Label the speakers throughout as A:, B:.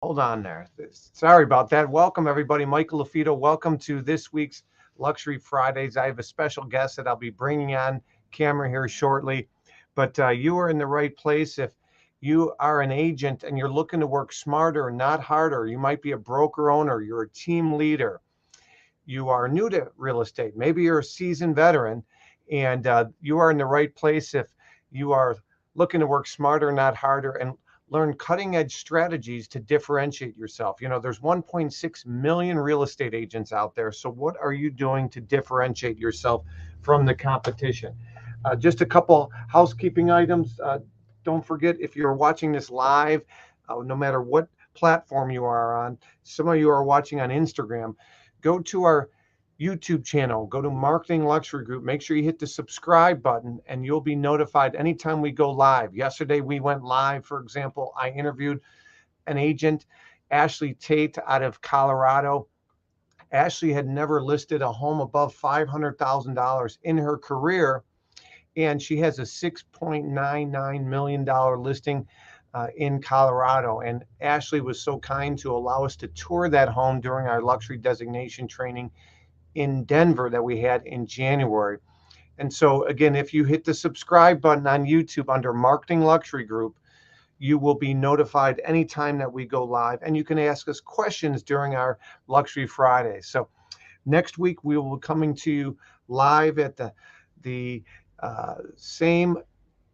A: Hold on there. Sorry about that. Welcome, everybody. Michael LaFido. Welcome to this week's Luxury Fridays. I have a special guest that I'll be bringing on camera here shortly. But you are in the right place. If you are an agent and you're looking to work smarter, not harder, you might be a broker owner, you're a team leader, you are new to real estate, maybe you're a seasoned veteran, and you are in the right place if you are looking to work smarter, not harder, and learn cutting edge strategies to differentiate yourself. You know, there's 1.6 million real estate agents out there. So what are you doing to differentiate yourself from the competition? Just a couple housekeeping items. Don't forget, if you're watching this live, no matter what platform you are on, some of you are watching on Instagram, go to our YouTube channel, go to Marketing Luxury Group, make sure you hit the subscribe button and you'll be notified anytime we go live. Yesterday we went live, for example, I interviewed an agent, Ashley Tate out of Colorado. Ashley had never listed a home above $500,000 in her career, and she has a $6.99 million listing in Colorado. And Ashley was so kind to allow us to tour that home during our luxury designation training in Denver that we had in January. And so again, if you hit the subscribe button on YouTube under Marketing Luxury Group, you will be notified anytime that we go live, and you can ask us questions during our Luxury Friday. So next week we will be coming to you live at the same,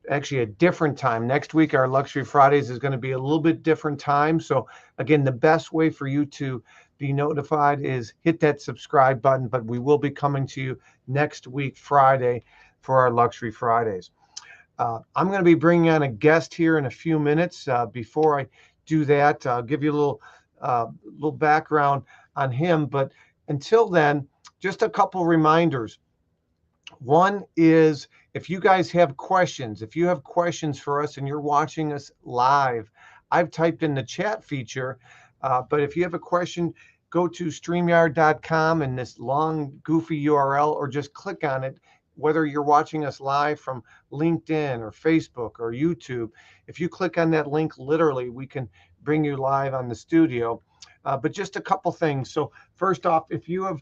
A: actually a different time. Next week our Luxury Fridays is going to be a little bit different time. So again, the best way for you to be notified is hit that subscribe button, but we will be coming to you next week, Friday, for our Luxury Fridays. I'm going to be bringing on a guest here in a few minutes. Before I do that, I'll give you a little background on him. But until then, just a couple reminders. One is, if you guys have questions, if you have questions for us and you're watching us live, I've typed in the chat feature. But if you have a question, go to StreamYard.com and this long, goofy URL, or just click on it, whether you're watching us live from LinkedIn or Facebook or YouTube. If you click on that link, literally, we can bring you live on the studio. But just a couple things. So first off, if you have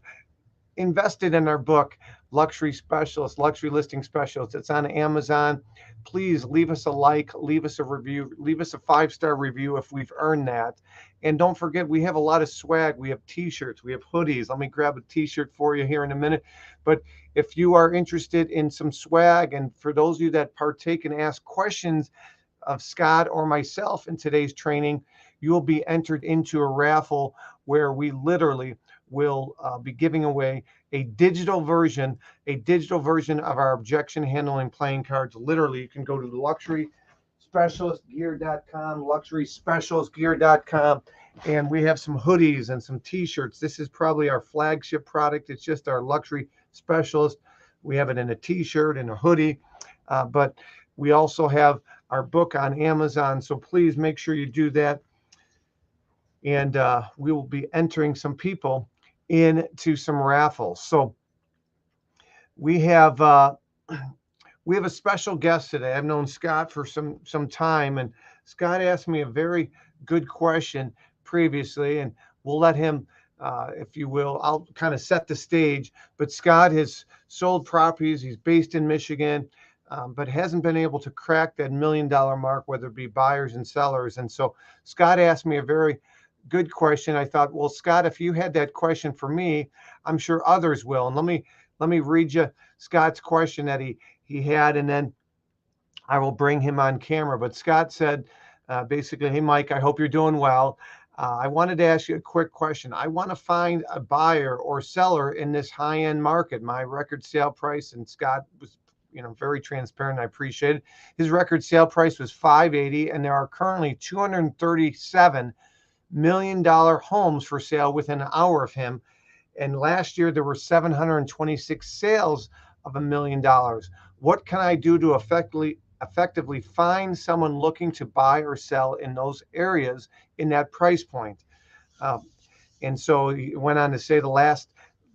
A: invested in our book, Luxury Specialist, Luxury Listing Specialist, it's on Amazon. Please leave us a like, leave us a review, leave us a 5-star review if we've earned that. And don't forget, we have a lot of swag. We have t-shirts, we have hoodies. Let me grab a t-shirt for you here in a minute. But if you are interested in some swag, and for those of you that partake and ask questions of Scott or myself in today's training, you will be entered into a raffle where we literally will be giving away a digital version of our objection handling playing cards. Literally, you can go to luxuryspecialistgear.com, luxuryspecialistgear.com, and we have some hoodies and some t-shirts. This is probably our flagship product. It's just our Luxury Specialist. We have it in a t-shirt and a hoodie, but we also have our book on Amazon. So please make sure you do that. And we will be entering some people into some raffles. So we have a special guest today. I've known Scott for some time, and Scott asked me a very good question previously, and we'll let him, if you will, I'll kind of set the stage. But Scott has sold properties. He's based in Michigan, but hasn't been able to crack that $1 million mark, whether it be buyers and sellers. And so Scott asked me a very good question. I thought, well, Scott, if you had that question for me, I'm sure others will. And let me read you Scott's question that he had, and then I will bring him on camera. But Scott said, basically, hey, Mike, I hope you're doing well. I wanted to ask you a quick question. I want to find a buyer or seller in this high-end market. My record sale price, and Scott was, very transparent. I appreciate it. His record sale price was $580, and there are currently $237 million homes for sale within an hour of him. And last year there were 726 sales of $1 million. What can I do to effectively find someone looking to buy or sell in those areas in that price point? And so he went on to say the last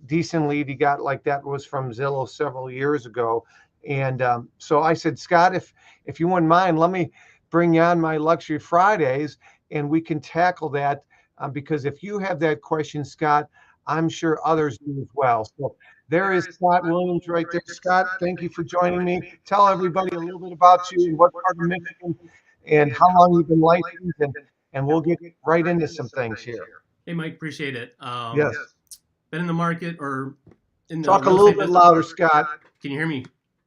A: decent lead he got like that was from Zillow several years ago. And so I said, Scott, if you wouldn't mind, let me bring you on my Luxury Fridays and we can tackle that, because if you have that question, Scott, I'm sure others do as well. So there is Scott Williams right there. Scott, thank you for joining me. Tell everybody a little bit about you and what part of Michigan and how long you've been licensed, and we'll get right into some things here.
B: Hey, Mike, appreciate it.
A: Yes.
B: Been in the market or in the
A: Talk a little bit louder, Scott.
B: Can you hear me?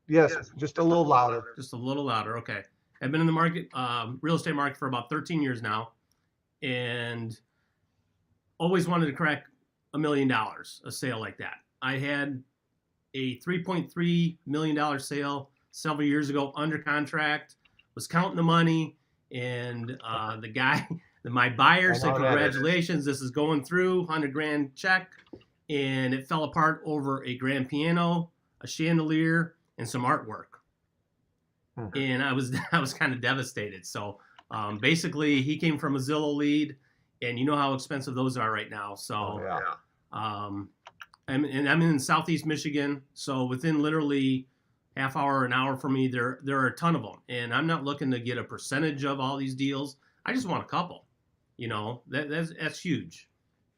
A: Yes, just a little louder.
B: Just a little louder. Okay. I've been in the market, real estate market for about 13 years now, and always wanted to crack $1 million, a sale like that. I had a $3.3 million sale several years ago under contract, was counting the money, and the guy, my buyer said, congratulations, this is going through, $100,000 check, and it fell apart over a grand piano, a chandelier, and some artwork. And I was kind of devastated. So basically, he came from a Zillow lead, and you know how expensive those are right now. So I'm in Southeast Michigan, so within literally half hour, an hour from me, there are a ton of them. And I'm not looking to get a percentage of all these deals. I just want a couple. That's huge.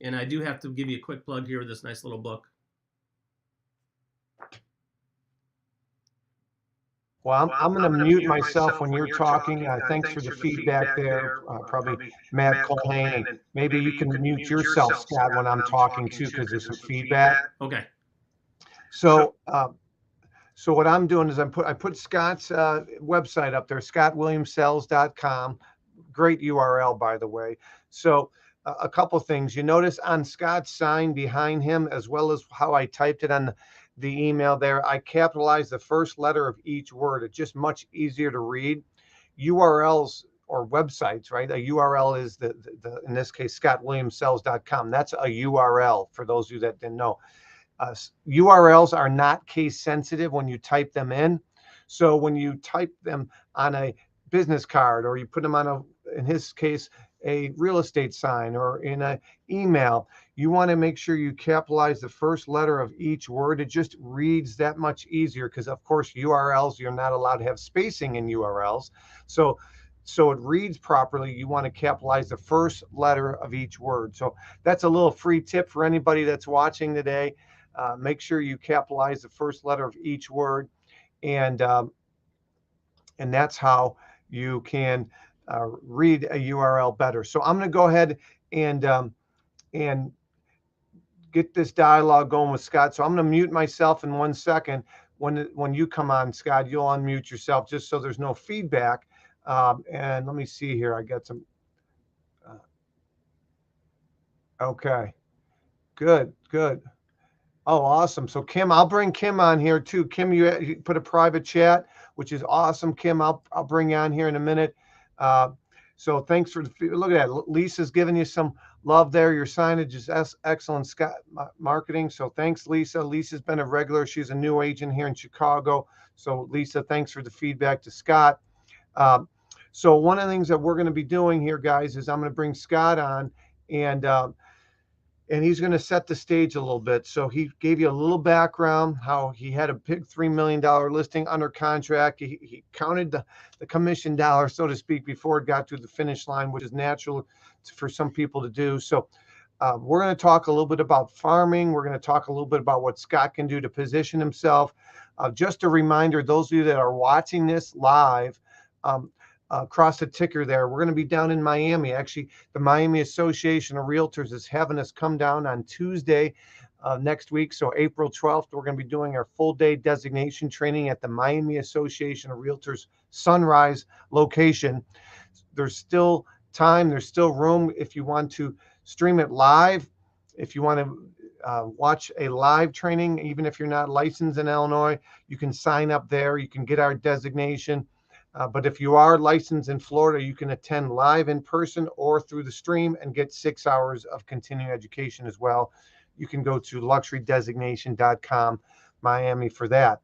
B: And I do have to give you a quick plug here with this nice little book.
A: Well, I'm going to mute myself when you're talking. Thanks for the feedback there. Probably Matt Colhane, and maybe you can mute yourself, Scott, when I'm talking too, because there's some feedback.
B: Okay.
A: So what I'm doing is I put Scott's website up there, scottwilliamsells.com. Great URL, by the way. So a couple things. You notice on Scott's sign behind him, as well as how I typed it on the email there, I capitalized the first letter of each word. It's just much easier to read. URLs or websites, right? A URL is the in this case, scottwilliamsells.com. That's a URL for those of you that didn't know. URLs are not case sensitive when you type them in. So when you type them on a business card, or you put them on in his case, a real estate sign, or in an email, you want to make sure you capitalize the first letter of each word. It just reads that much easier, because of course URLs, you're not allowed to have spacing in URLs. So it reads properly. You want to capitalize the first letter of each word. So that's a little free tip for anybody that's watching today. Make sure you capitalize the first letter of each word, and that's how you can read a URL better. So I'm going to go ahead and get this dialogue going with Scott. So I'm going to mute myself in 1 second. When you come on, Scott, you'll unmute yourself just so there's no feedback. And let me see here. I got some. Okay, good. Oh, awesome. So Kim, I'll bring Kim on here too. Kim, you put a private chat, which is awesome. Kim, I'll bring you on here in a minute. So thanks for look at that. Lisa's giving you some love there. Your signage is excellent, Scott marketing. So thanks, Lisa. Lisa's been a regular. She's a new agent here in Chicago. So Lisa, thanks for the feedback to Scott. So one of the things that we're going to be doing here, guys, is I'm going to bring Scott on, and he's going to set the stage a little bit. So he gave you a little background, how he had a big $3 million listing under contract. He counted the commission dollars, so to speak, before it got to the finish line, which is natural for some people to do. So we're going to talk a little bit about farming. We're going to talk a little bit about what Scott can do to position himself. Just a reminder, those of you that are watching this live, across the ticker there. We're going to be down in Miami. Actually, the Miami Association of Realtors is having us come down on Tuesday next week. So April 12th, we're going to be doing our full day designation training at the Miami Association of Realtors Sunrise location. There's still time. There's still room if you want to stream it live. If you want to watch a live training, even if you're not licensed in Illinois, you can sign up there. You can get our designation. But if you are licensed in Florida, you can attend live in person or through the stream and get 6 hours of continuing education as well. You can go to luxurydesignation.com Miami for that.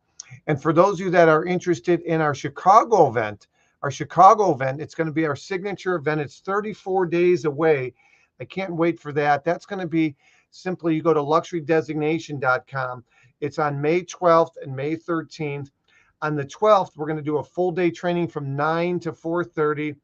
A: And for those of you that are interested in our Chicago event, it's going to be our signature event. It's 34 days away. I can't wait for that. That's going to be simply, you go to luxurydesignation.com. It's on May 12th and May 13th. On the 12th, we're going to do a full day training from 9 to 4:30,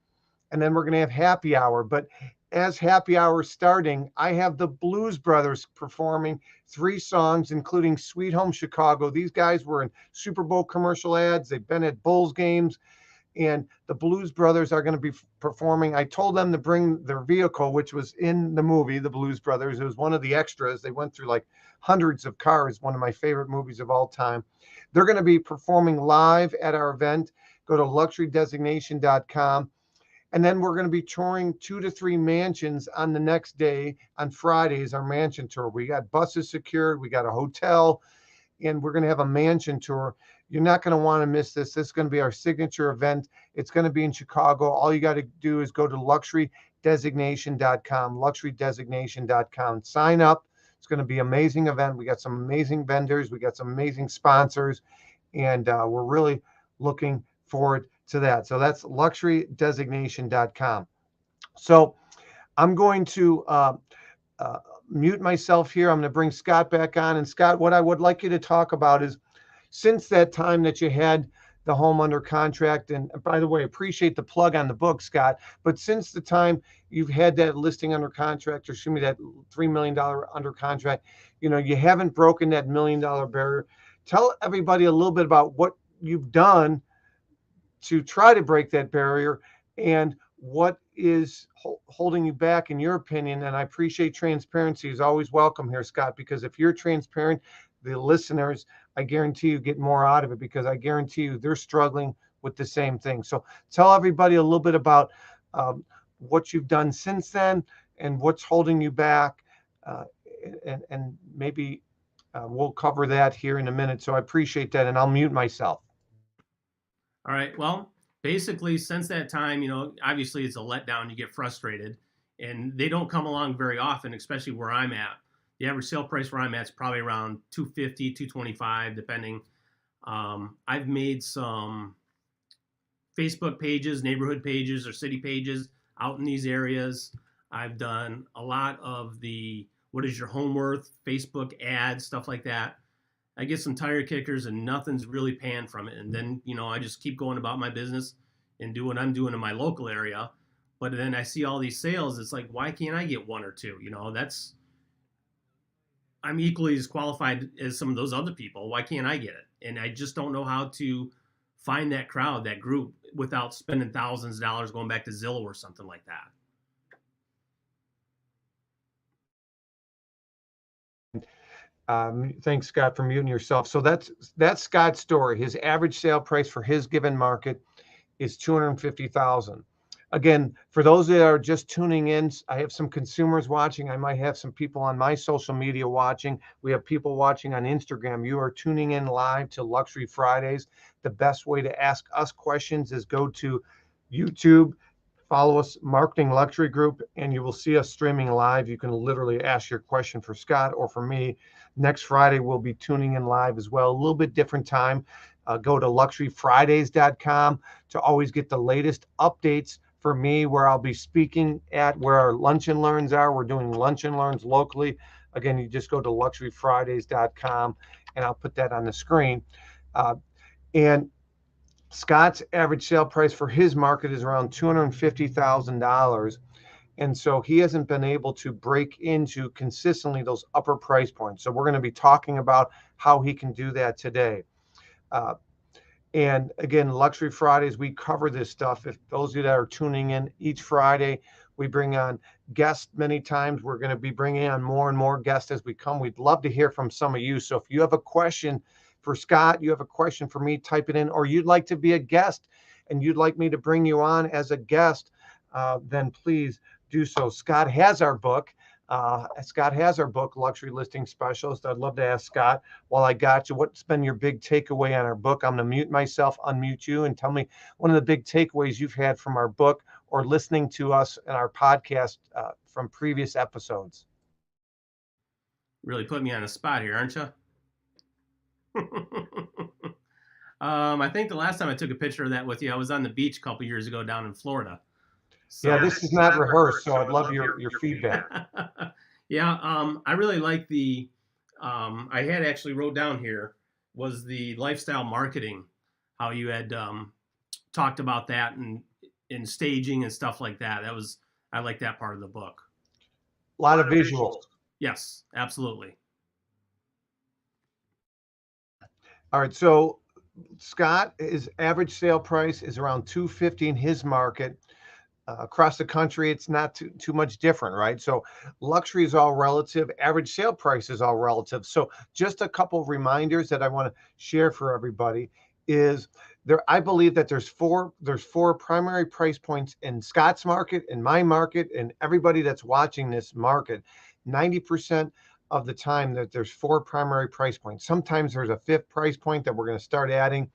A: and then we're going to have happy hour. But as happy hour starting, I have the Blues Brothers performing 3 songs, including Sweet Home Chicago. These guys were in Super Bowl commercial ads. They've been at Bulls games, and the Blues Brothers are going to be performing. I told them to bring their vehicle, which was in the movie, The Blues Brothers. It was one of the extras. They went through like hundreds of cars, one of my favorite movies of all time. They're going to be performing live at our event. Go to luxurydesignation.com. And then we're going to be touring 2 to 3 mansions on the next day. On Fridays, our mansion tour. We got buses secured. We got a hotel. And we're going to have a mansion tour. You're not going to want to miss this. This is going to be our signature event. It's going to be in Chicago. All you got to do is go to luxurydesignation.com, luxurydesignation.com. Sign up. It's going to be an amazing event. We got some amazing vendors. We got some amazing sponsors. And we're really looking forward to that. So that's luxurydesignation.com. So I'm going to mute myself here. I'm going to bring Scott back on. And Scott, what I would like you to talk about is, since that time that you had the home under contract, and by the way, appreciate the plug on the book, Scott, but since the time you've had that listing under contract, or excuse me, that $3 million under contract, you haven't broken that $1 million barrier. Tell everybody a little bit about what you've done to try to break that barrier and what is holding you back, in your opinion. And I appreciate transparency is always welcome here, Scott, because if you're transparent, the listeners, I guarantee you get more out of it, because I guarantee you they're struggling with the same thing. So tell everybody a little bit about what you've done since then and what's holding you back. And maybe we'll cover that here in a minute. So I appreciate that. And I'll mute myself.
B: All right. Well, basically, since that time, obviously it's a letdown. You get frustrated, and they don't come along very often, especially where I'm at. The average sale price where I'm at is probably around $250, $225, depending. I've made some Facebook pages, neighborhood pages, or city pages out in these areas. I've done a lot of the "What is your home worth?" Facebook ads, stuff like that. I get some tire kickers, and nothing's really panned from it. And then, I just keep going about my business and do what I'm doing in my local area. But then I see all these sales. It's like, why can't I get 1 or 2? I'm equally as qualified as some of those other people. Why can't I get it? And I just don't know how to find that crowd, that group, without spending thousands of dollars going back to Zillow or something like
A: that. Thanks, Scott, for muting yourself. So that's Scott's story. His average sale price for his given market is $250,000. Again, for those that are just tuning in, I have some consumers watching. I might have some people on my social media watching. We have people watching on Instagram. You are tuning in live to Luxury Fridays. The best way to ask us questions is go to YouTube, follow us, Marketing Luxury Group, and you will see us streaming live. You can literally ask your question for Scott or for me. Next Friday, we'll be tuning in live as well, a little bit different time. Go to luxuryfridays.com to always get the latest updates for me, where I'll be speaking at, where our lunch and learns are. We're doing lunch and learns locally. Again, you just go to luxuryfridays.com, and I'll put that on the screen. And Scott's average sale price for his market is around $250,000. And so he hasn't been able to break into consistently those upper price points. So we're going to be talking about how he can do that today. And again, Luxury Fridays, we cover this stuff. If those of you that are tuning in each Friday, we bring on guests many times. We're going to be bringing on more and more guests as we come. We'd love to hear from some of you. So if you have a question for Scott, you have a question for me, type it in, or you'd like to be a guest and you'd like me to bring you on as a guest, then please do so. Scott has our book. Luxury Listing Specialist. I'd love to ask Scott, while I got you, what's been your big takeaway on our book? I'm going to mute myself, unmute you, and tell me one of the big takeaways you've had from our book or listening to us in our podcast from previous episodes.
B: Really put me on the spot here, aren't you? I think the last time I took a picture of that with you, I was on the beach a couple years ago down in Florida.
A: So, yeah, this is not rehearsed, so I'd love your feedback.
B: Yeah, I really like the, I had actually wrote down here, was the lifestyle marketing, how you had talked about that and in staging and stuff like that. I like that part of the book.
A: A lot of visuals.
B: Yes, absolutely.
A: All right, so Scott, his average sale price is around $250 in his market. Across the country, it's not too much different, right? So luxury is all relative. Average sale price is all relative. So just a couple of reminders that I want to share for everybody is there. I believe that there's four primary price points in Scott's market, in my market, and everybody that's watching this market. 90% of the time that there's four primary price points. Sometimes there's a fifth price point that we're going to start adding.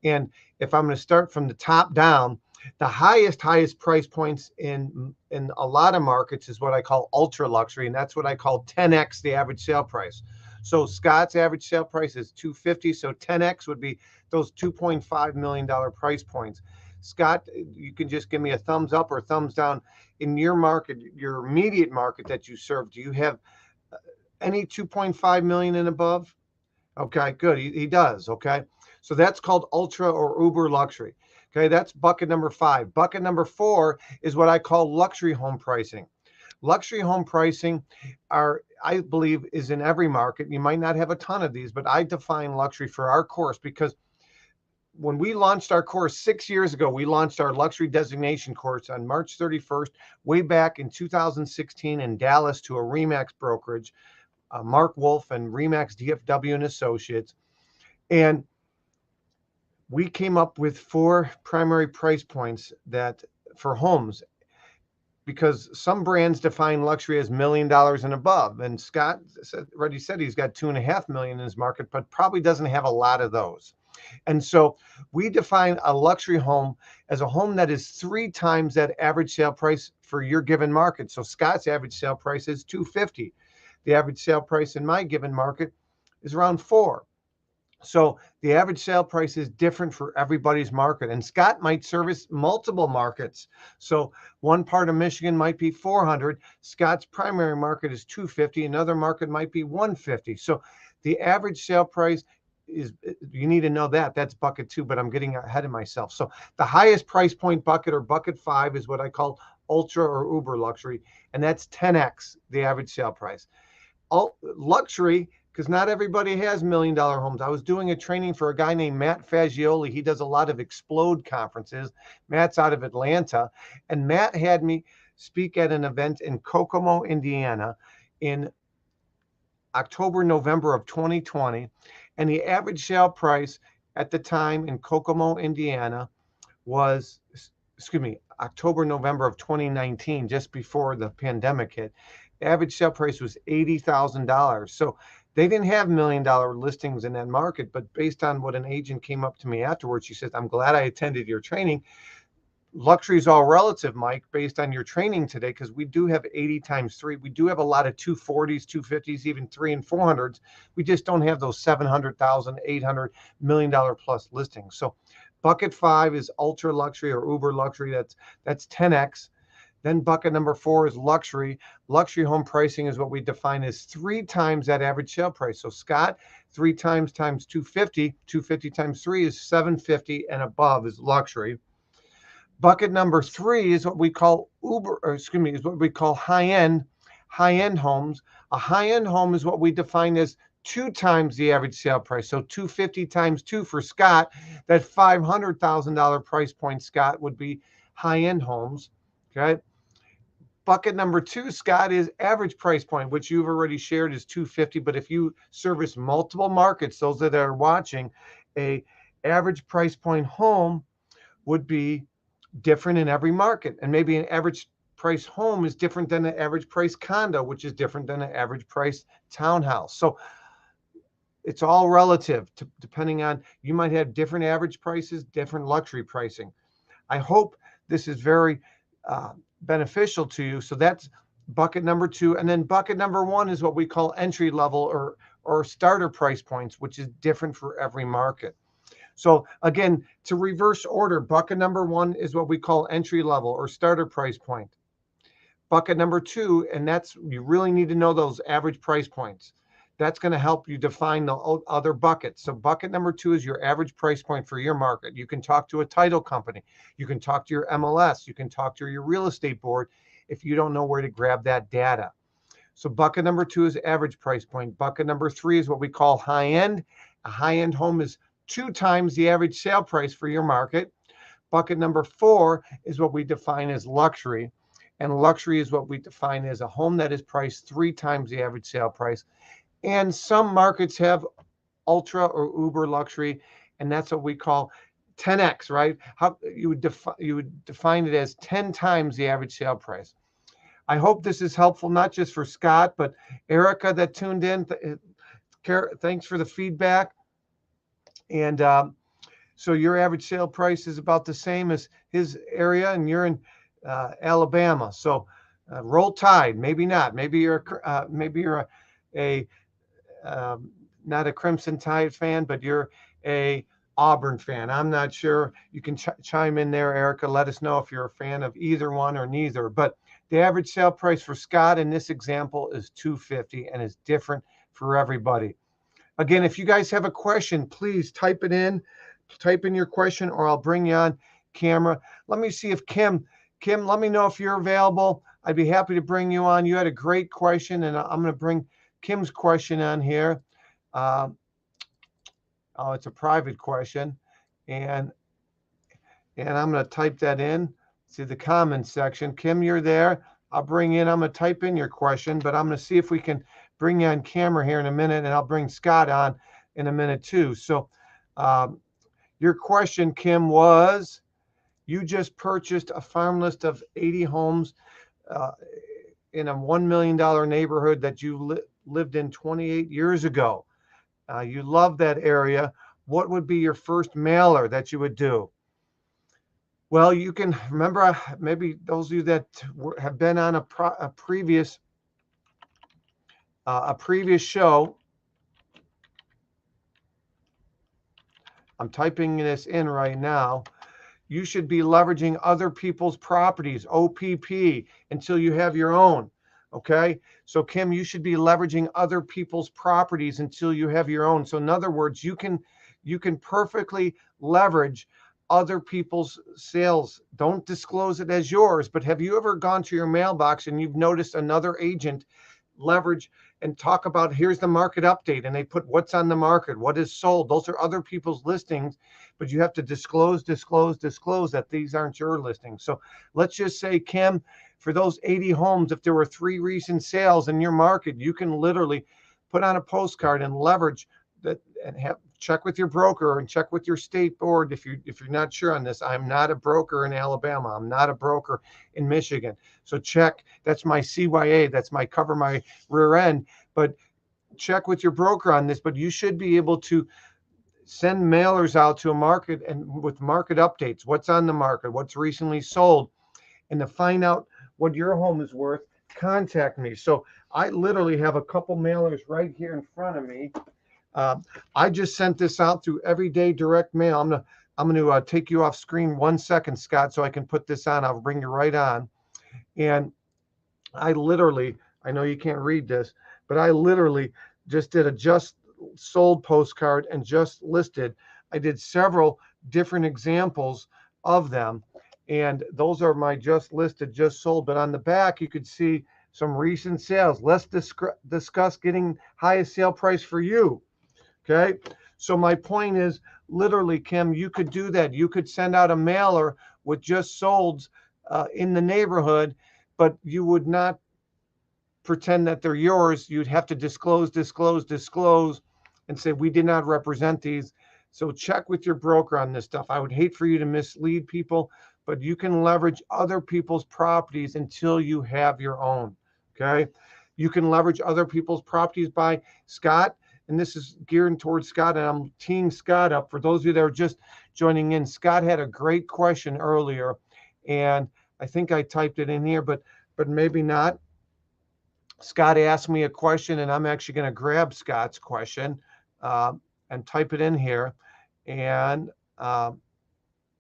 A: And if I'm going to start from the top down, the highest price points in a lot of markets is what I call ultra luxury, and that's what I call 10x the average sale price. So Scott's average sale price is $250, so 10x would be those $2.5 million price points. Scott, you can just give me a thumbs up or thumbs down. In your market, your immediate market that you serve, do you have any 2.5 million and above? Okay, good. He does. Okay, so that's called ultra or uber luxury. Okay, that's bucket number 5. Bucket number 4 is what I call luxury home pricing. Luxury home pricing I believe, is in every market. You might not have a ton of these, but I define luxury for our course because when we launched our course 6 years ago, we launched our luxury designation course on March 31st, way back in 2016 in Dallas to a RE/MAX brokerage, Mark Wolf and RE/MAX DFW and Associates. And we came up with 4 primary price points that for homes, because some brands define luxury as $1 million and above. And Scott already said he's got $2.5 million in his market, but probably doesn't have a lot of those. And so we define a luxury home as a home that is 3 times that average sale price for your given market. So Scott's average sale price is $250. The average sale price in my given market is around $4. So the average sale price is different for everybody's market. And Scott might service multiple markets. So one part of Michigan might be 400. Scott's primary market is 250. Another market might be 150. So the average sale price is, you need to know that. That's bucket 2, but I'm getting ahead of myself. So the highest price point bucket, or bucket 5, is what I call ultra or uber luxury. And that's 10x the average sale price. Luxury, because not everybody has $1 million homes. I was doing a training for a guy named Matt Fagioli. He does a lot of Explode conferences. Matt's out of Atlanta. And Matt had me speak at an event in Kokomo, Indiana in October, November of 2020. And the average sale price at the time in Kokomo, Indiana was, October, November of 2019, just before the pandemic hit. The average sale price was $80,000. So they didn't have $1 million listings in that market, but based on what an agent came up to me afterwards, she said, "I'm glad I attended your training. Luxury is all relative, Mike, based on your training today, because we do have 80 times 3. We do have a lot of 240s, 250s, even 3 and 400s. We just don't have those $700,000, $800 million plus listings." So bucket 5 is ultra luxury or uber luxury. That's 10x. Then bucket number 4 is luxury. Luxury home pricing is what we define as 3 times that average sale price. So Scott, 3 times 250, 250 times 3 is 750 and above is luxury. Bucket number 3 is what we call is what we call high-end homes. A high-end home is what we define as 2 times the average sale price. So 250 times 2 for Scott, that $500,000 price point, Scott, would be high-end homes. Okay. Bucket number 2, Scott, is average price point, which you've already shared is 250. But if you service multiple markets, those that are watching, a average price point home would be different in every market. And maybe an average price home is different than an average price condo, which is different than an average price townhouse. So it's all relative to, depending on, you might have different average prices, different luxury pricing. I hope this is very beneficial to you. So that's bucket number 2. And then bucket number 1 is what we call entry level or starter price points, which is different for every market. So again, to reverse order, bucket number 1 is what we call entry level or starter price point. Bucket number 2, and that's, you really need to know those average price points. That's going to help you define the other buckets. So bucket number 2 is your average price point for your market. You can talk to a title company. You can talk to your MLS. You can talk to your real estate board if you don't know where to grab that data. So bucket number 2 is average price point. Bucket number 3 is what we call high end. A high end home is 2 times the average sale price for your market. Bucket number 4 is what we define as luxury. And luxury is what we define as a home that is priced 3 times the average sale price. And some markets have ultra or uber luxury, and that's what we call 10x, right? How you would define it as 10 times the average sale price. I hope this is helpful, not just for Scott, but Erica that tuned in. Thanks for the feedback. And so your average sale price is about the same as his area, and you're in Alabama. So roll tide. Maybe not. Maybe you're a not a Crimson Tide fan, but you're a Auburn fan. I'm not sure. You can chime in there, Erica. Let us know if you're a fan of either one or neither. But the average sale price for Scott in this example is $250 and is different for everybody. Again, if you guys have a question, please type it in. Type in your question, or I'll bring you on camera. Let me see if Kim, let me know if you're available. I'd be happy to bring you on. You had a great question, and I'm going to bring Kim's question on here. Oh, it's a private question, and I'm going to type that in. See the comments section. Kim, you're there. I'm going to type in your question, but I'm going to see if we can bring you on camera here in a minute, and I'll bring Scott on in a minute too. So your question, Kim, was, you just purchased a farm list of 80 homes in a $1 million neighborhood that you lived in 28 years ago. You love that area. What would be your first mailer that you would do? Well, you can remember, maybe those of you that have been on a previous show. I'm typing this in right now. You should be leveraging other people's properties, OPP, until you have your own. Okay. So Kim, you should be leveraging other people's properties until you have your own. So in other words, you can perfectly leverage other people's sales. Don't disclose it as yours, but have you ever gone to your mailbox and you've noticed another agent leverage and talk about, here's the market update, and they put what's on the market, what is sold? Those are other people's listings, but you have to disclose that these aren't your listings. So let's just say, Kim, for those 80 homes, if there were 3 recent sales in your market, you can literally put on a postcard and leverage that, and check with your broker and check with your state board if you're not sure on this. I'm not a broker in Alabama. I'm not a broker in Michigan. So check. That's my CYA. That's my cover my rear end. But check with your broker on this. But you should be able to send mailers out to a market and with market updates. What's on the market? What's recently sold? And to find out what your home is worth, contact me. So I literally have a couple mailers right here in front of me. I just sent this out through Everyday Direct Mail. I'm going to take you off screen 1 second, Scott, so I can put this on. I'll bring you right on. And I literally, I know you can't read this, but I literally just did a just sold postcard and just listed. I did several different examples of them. And those are my just listed, just sold. But on the back, you could see some recent sales. Let's discuss getting highest sale price for you. Okay. So my point is, literally, Kim, you could do that. You could send out a mailer with just solds in the neighborhood, but you would not pretend that they're yours. You'd have to disclose, and say, we did not represent these. So check with your broker on this stuff. I would hate for you to mislead people, but you can leverage other people's properties until you have your own. Okay. You can leverage other people's properties by Scott. And this is geared towards Scott, and I'm teeing Scott up. For those of you that are just joining in, Scott had a great question earlier, and I think I typed it in here, but maybe not. Scott asked me a question, and I'm actually going to grab Scott's question and type it in here. And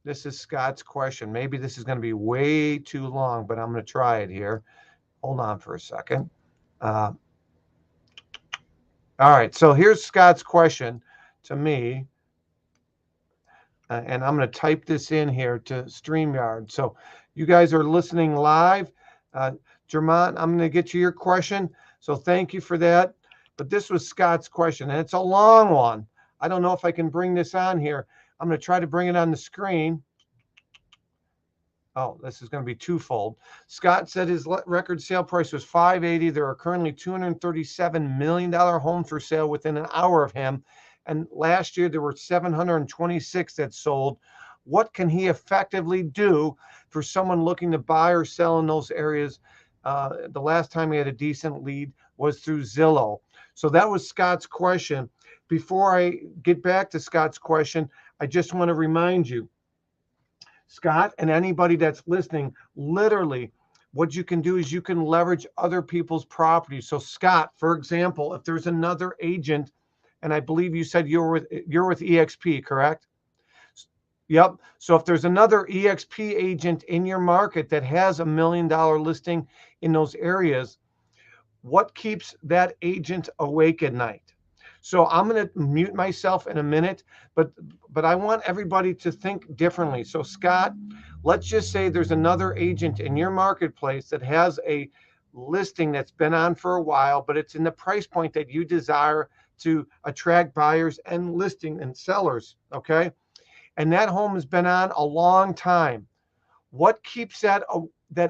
A: this is Scott's question. Maybe this is going to be way too long, but I'm going to try it here. Hold on for a second. All right, so here's Scott's question to me, and I'm going to type this in here to StreamYard. So you guys are listening live. Jermont, I'm going to get you your question, so thank you for that. But this was Scott's question, and it's a long one. I don't know if I can bring this on here. I'm going to try to bring it on the screen. Oh, this is going to be twofold. Scott said his record sale price was $580. There are currently $237 million homes for sale within an hour of him. And last year, there were 726 that sold. What can he effectively do for someone looking to buy or sell in those areas? The last time he had a decent lead was through Zillow. So that was Scott's question. Before I get back to Scott's question, I just want to remind you, Scott, and anybody that's listening, literally what you can do is you can leverage other people's properties. So Scott, for example, if there's another agent, and I believe you said you're with EXP, correct? Yep. So if there's another EXP agent in your market that has $1 million listing in those areas, what keeps that agent awake at night? So I'm going to mute myself in a minute, but I want everybody to think differently. So Scott, let's just say there's another agent in your marketplace that has a listing that's been on for a while, but it's in the price point that you desire to attract buyers and listing and sellers, okay? And that home has been on a long time. What keeps that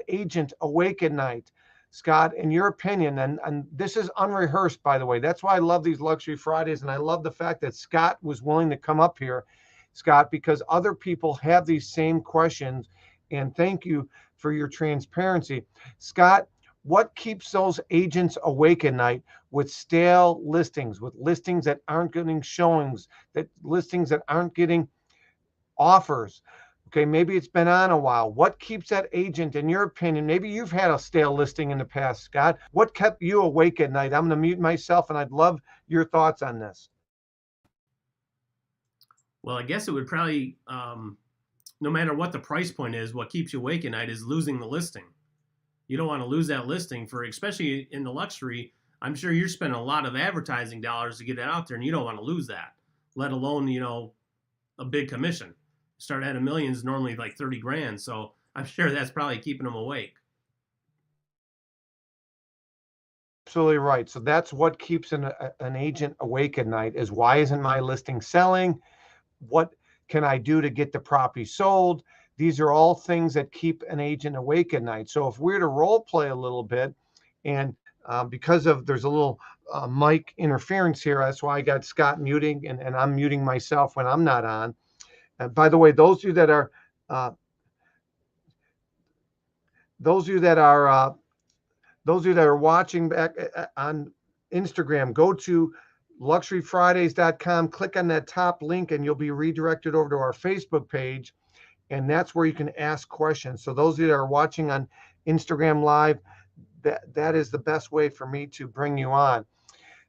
A: agent awake at night? Scott, in your opinion, and this is unrehearsed, by the way. That's why I love these Luxury Fridays, and I love the fact that Scott was willing to come up here, Scott, because other people have these same questions, and thank you for your transparency. Scott, what keeps those agents awake at night with stale listings, with listings that aren't getting showings, that listings that aren't getting offers? Okay, maybe it's been on a while. What keeps that agent, in your opinion? Maybe you've had a stale listing in the past, Scott. What kept you awake at night? I'm going to mute myself, and I'd love your thoughts on this.
B: Well, I guess it would probably, no matter what the price point is, what keeps you awake at night is losing the listing. You don't want to lose that listing especially in the luxury. I'm sure you're spending a lot of advertising dollars to get it out there, and you don't want to lose that, let alone, a big commission. Start at $1 million is normally like 30 grand. So I'm sure that's probably keeping them awake.
A: Absolutely right. So that's what keeps an agent awake at night is, why isn't my listing selling? What can I do to get the property sold? These are all things that keep an agent awake at night. So if we're to role play a little bit, and because there's a little mic interference here, that's why I got Scott muting, and I'm muting myself when I'm not on. By the way, those of you that are watching back on Instagram, go to luxuryfridays.com, click on that top link, and you'll be redirected over to our Facebook page, and that's where you can ask questions. So those of you that are watching on Instagram Live, that is the best way for me to bring you on.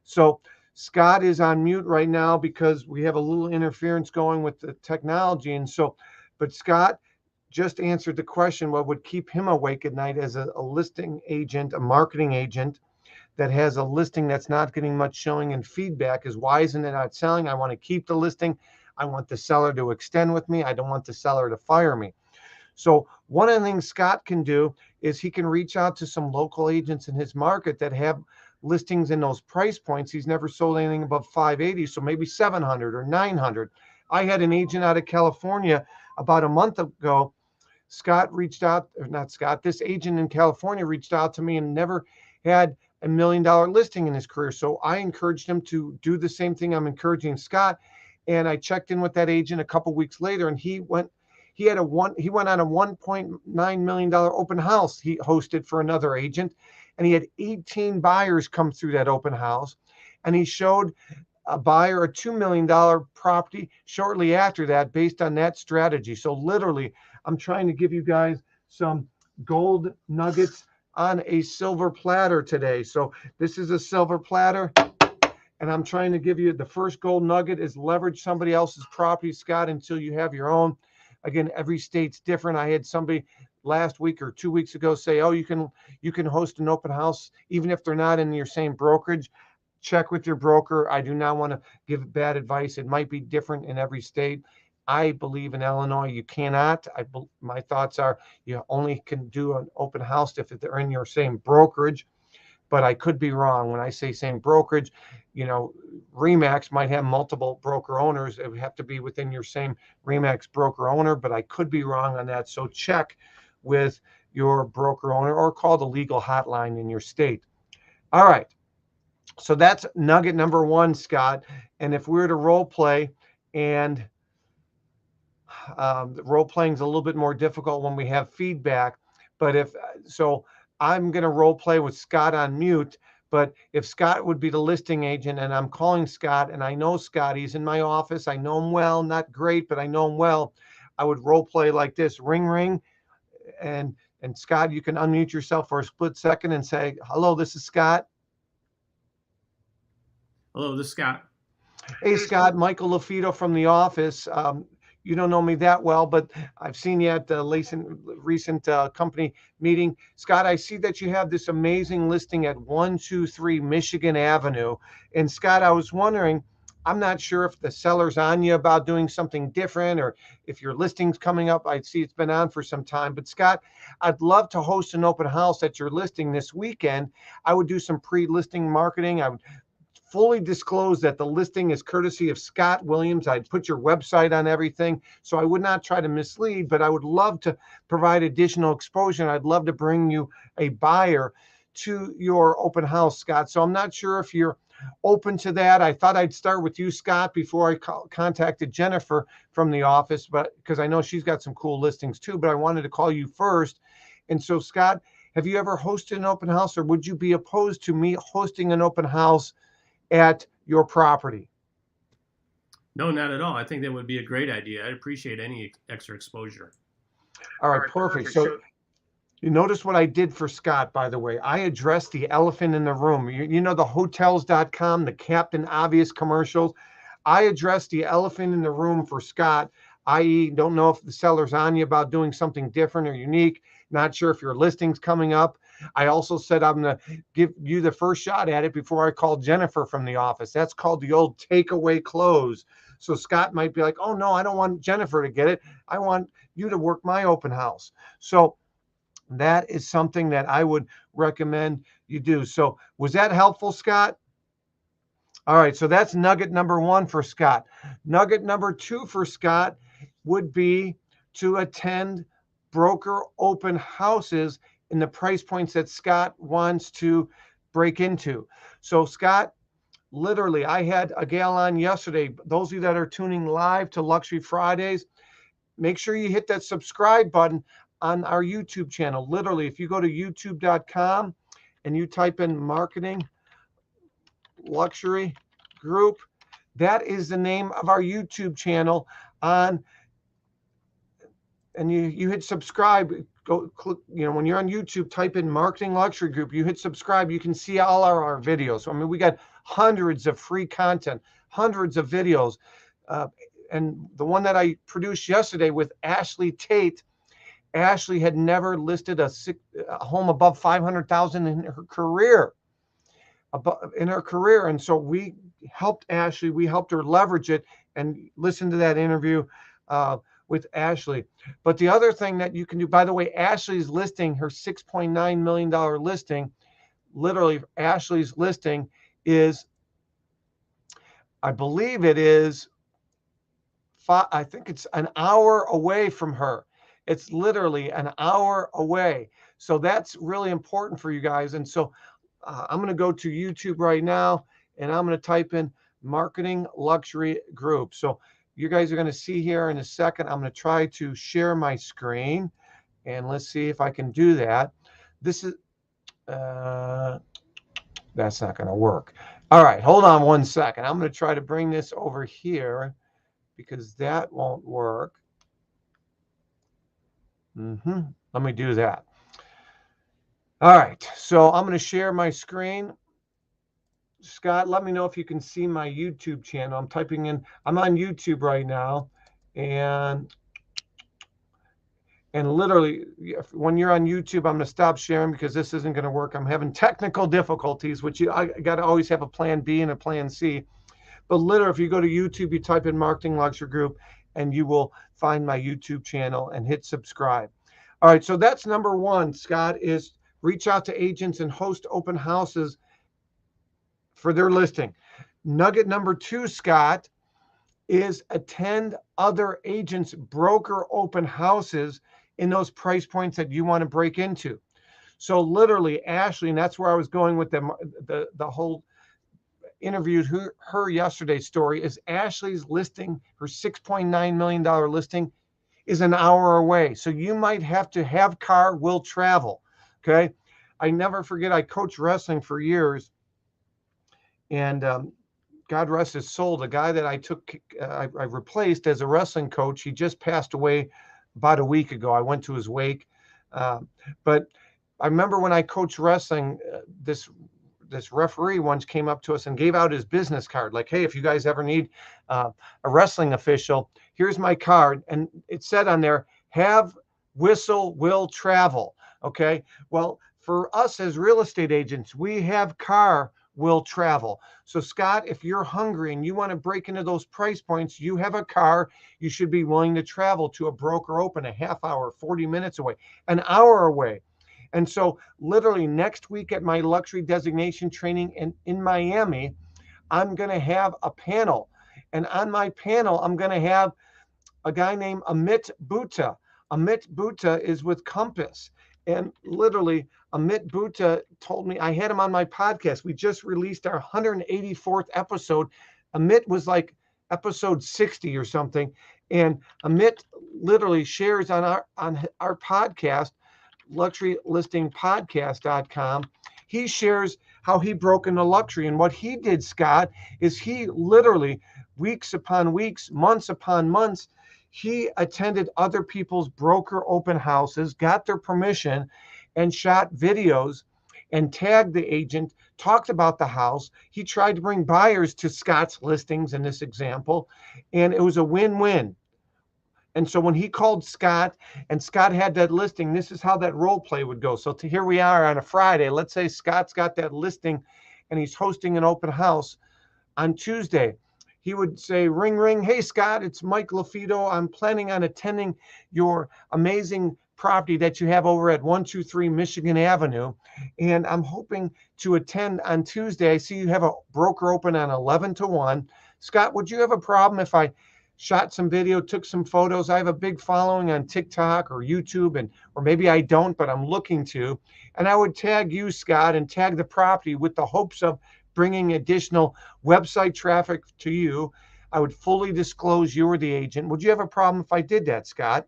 A: So Scott is on mute right now because we have a little interference going with the technology. And so, but Scott just answered the question, what would keep him awake at night as a listing agent, a marketing agent that has a listing that's not getting much showing and feedback, is, why isn't it not selling? I want to keep the listing. I want the seller to extend with me. I don't want the seller to fire me. So one of the things Scott can do is he can reach out to some local agents in his market that have listings in those price points. He's never sold anything above 580, so maybe 700 or 900. I had an agent out of California about a month ago. Scott reached out, or not Scott, this agent in California reached out to me and never had $1 million listing in his career. So I encouraged him to do the same thing I'm encouraging Scott. And I checked in with that agent a couple weeks later, and he went on a $1.9 million open house he hosted for another agent, and he had 18 buyers come through that open house, and he showed a buyer a $2 million property shortly after that based on that strategy. So literally, I'm trying to give you guys some gold nuggets on a silver platter today. So this is a silver platter, and I'm trying to give you the first gold nugget is leverage somebody else's property, Scott, until you have your own. Again, every state's different. I had somebody last week or 2 weeks ago say, oh, you can host an open house even if they're not in your same brokerage. Check with your broker. I do not want to give bad advice. It might be different in every state. I believe in Illinois you cannot. My thoughts are you only can do an open house if they're in your same brokerage, but I could be wrong. When I say same brokerage, RE/MAX might have multiple broker owners. It would have to be within your same RE/MAX broker owner, but I could be wrong on that. So check with your broker owner or call the legal hotline in your state. All right. So that's nugget number one, Scott. And if we were to role play, and role playing is a little bit more difficult when we have feedback, but I'm going to role play with Scott on mute. But if Scott would be the listing agent and I'm calling Scott and I know Scott, he's in my office, I know him well, not great, but I know him well, I would role play like this: ring, ring. And Scott, you can unmute yourself for a split second and say, hello, this is Scott.
B: Hello, this is Scott.
A: Hey, Scott, Michael LaFido from the office. You don't know me that well, but I've seen you at the recent company meeting. Scott, I see that you have this amazing listing at 123 Michigan Avenue. And Scott, I was wondering, I'm not sure if the seller's on you about doing something different or if your listing's coming up. I see it's been on for some time. But Scott, I'd love to host an open house at your listing this weekend. I would do some pre-listing marketing. I would fully disclose that the listing is courtesy of Scott Williams. I'd put your website on everything. So I would not try to mislead, but I would love to provide additional exposure. And I'd love to bring you a buyer to your open house, Scott. So I'm not sure if you're open to that. I thought I'd start with you, Scott, before I contacted Jennifer from the office, but because I know she's got some cool listings too, but I wanted to call you first. And so, Scott, have you ever hosted an open house, or would you be opposed to me hosting an open house at your property?
B: No, not at all. I think that would be a great idea. I'd appreciate any extra exposure.
A: All right, perfect. So you notice what I did for Scott, by the way. I addressed the elephant in the room. You know the Hotels.com, the Captain Obvious commercials. I addressed the elephant in the room for Scott, i.e., don't know if the seller's on you about doing something different or unique. Not sure if your listing's coming up. I also said I'm going to give you the first shot at it before I call Jennifer from the office. That's called the old takeaway close. So Scott might be like, oh, no, I don't want Jennifer to get it. I want you to work my open house. So that is something that I would recommend you do. So was that helpful, Scott? All right, so that's nugget number one for Scott. Nugget number two for Scott would be to attend broker open houses in the price points that Scott wants to break into. So Scott, literally, I had a gal on yesterday. Those of you that are tuning live to Luxury Fridays, make sure you hit that subscribe button on our YouTube channel. Literally, if you go to youtube.com and you type in Marketing Luxury Group, that is the name of our YouTube channel. And you hit subscribe. Go click, when you're on YouTube, type in Marketing Luxury Group, you hit subscribe, you can see all our videos. I mean, we got hundreds of free content, hundreds of videos. And the one that I produced yesterday with Ashley Tate, Ashley had never listed a home above 500,000 in her career. And so we helped Ashley, we helped her leverage it, and listen to that interview with Ashley. But the other thing that you can do, by the way, Ashley's listing, her $6.9 million listing, literally Ashley's listing is, I believe it is, I think it's an hour away from her. It's literally an hour away. So that's really important for you guys. And so I'm going to go to YouTube right now, and I'm going to type in Marketing Luxury Group. So you guys are going to see here in a second, I'm going to try to share my screen, and let's see if I can do that. This is, that's not going to work. All right, hold on one second. I'm going to try to bring this over here because that won't work. Let me do that. All right, so I'm going to share my screen. Scott, let me know if you can see my YouTube channel. I'm typing in, I'm on YouTube right now, and literally, when you're on YouTube, I'm going to stop sharing because this isn't going to work. I'm having technical difficulties, which I got to always have a plan B and a plan C. But literally, if you go to YouTube, you type in Marketing Luxury Group, and you will find my YouTube channel and hit subscribe. All right, so that's number one, Scott, is reach out to agents and host open houses for their listing. Nugget number two, Scott, is attend other agents' broker open houses in those price points that you want to break into. So literally, Ashley, and that's where I was going with the whole interviewed her yesterday's story, is Ashley's listing, her $6.9 million listing, is an hour away. So you might have to have car, will travel. Okay. I never forget, I coached wrestling for years, and God rest his soul, the guy that I replaced as a wrestling coach, he just passed away about a week ago. I went to his wake. But I remember when I coached wrestling, this referee once came up to us and gave out his business card. Like, hey, if you guys ever need a wrestling official, here's my card. And it said on there, have, whistle, will travel. Okay. Well, for us as real estate agents, we have car, will travel. So Scott, if you're hungry and you want to break into those price points, you have a car, you should be willing to travel to a broker open a half hour, 40 minutes away, an hour away. And so literally next week at my luxury designation training in Miami, I'm going to have a panel. And on my panel, I'm going to have a guy named Amit Bhutta. Amit Bhutta is with Compass. And literally, Amit Bhutta told me, I had him on my podcast. We just released our 184th episode. Amit was like episode 60 or something. And Amit literally shares on our podcast, luxurylistingpodcast.com. He shares how he broke into luxury. And what he did, Scott, is he literally, weeks upon weeks, months upon months, he attended other people's broker open houses, got their permission, and shot videos and tagged the agent, talked about the house. He tried to bring buyers to Scott's listings in this example, and it was a win-win. And so when he called Scott and Scott had that listing, this is how that role play would go. So here we are on a Friday. Let's say Scott's got that listing and he's hosting an open house on Tuesday. He would say, ring, ring. Hey, Scott, it's Mike LaFido. I'm planning on attending your amazing property that you have over at 123 Michigan Avenue. And I'm hoping to attend on Tuesday. I see you have a broker open on 11 to 1. Scott, would you have a problem if I shot some video, took some photos? I have a big following on TikTok or YouTube, or maybe I don't, but I'm looking to. And I would tag you, Scott, and tag the property with the hopes of bringing additional website traffic to you. I would fully disclose you were the agent. Would you have a problem if I did that, Scott?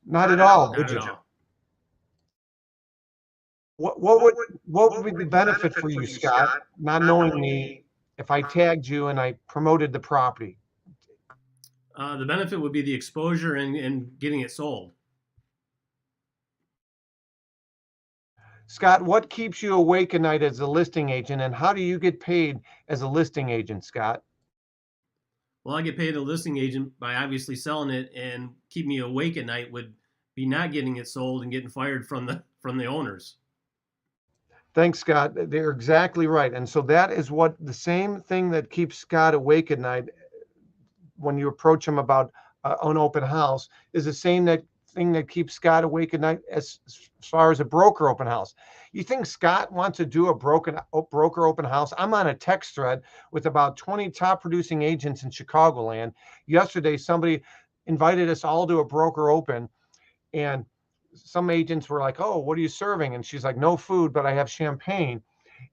A: Not at all, would you? What would be the benefit for you, Scott, not knowing me, if I tagged you and I promoted the property?
B: The benefit would be the exposure and getting it sold.
A: Scott, what keeps you awake at night as a listing agent, and how do you get paid as a listing agent, Scott?
B: Well, I get paid a listing agent by obviously selling it, and keep me awake at night would be not getting it sold and getting fired from the owners.
A: Thanks, Scott. They're exactly right. And so that is what the same thing that keeps Scott awake at night. when you approach them about an open house is the same thing that keeps Scott awake at night as far as a broker open house. You think Scott wants to do a broker open house? I'm on a text thread with about 20 top producing agents in Chicagoland. Yesterday, somebody invited us all to a broker open, and some agents were like, "Oh, what are you serving?" And she's like, "No food, but I have champagne."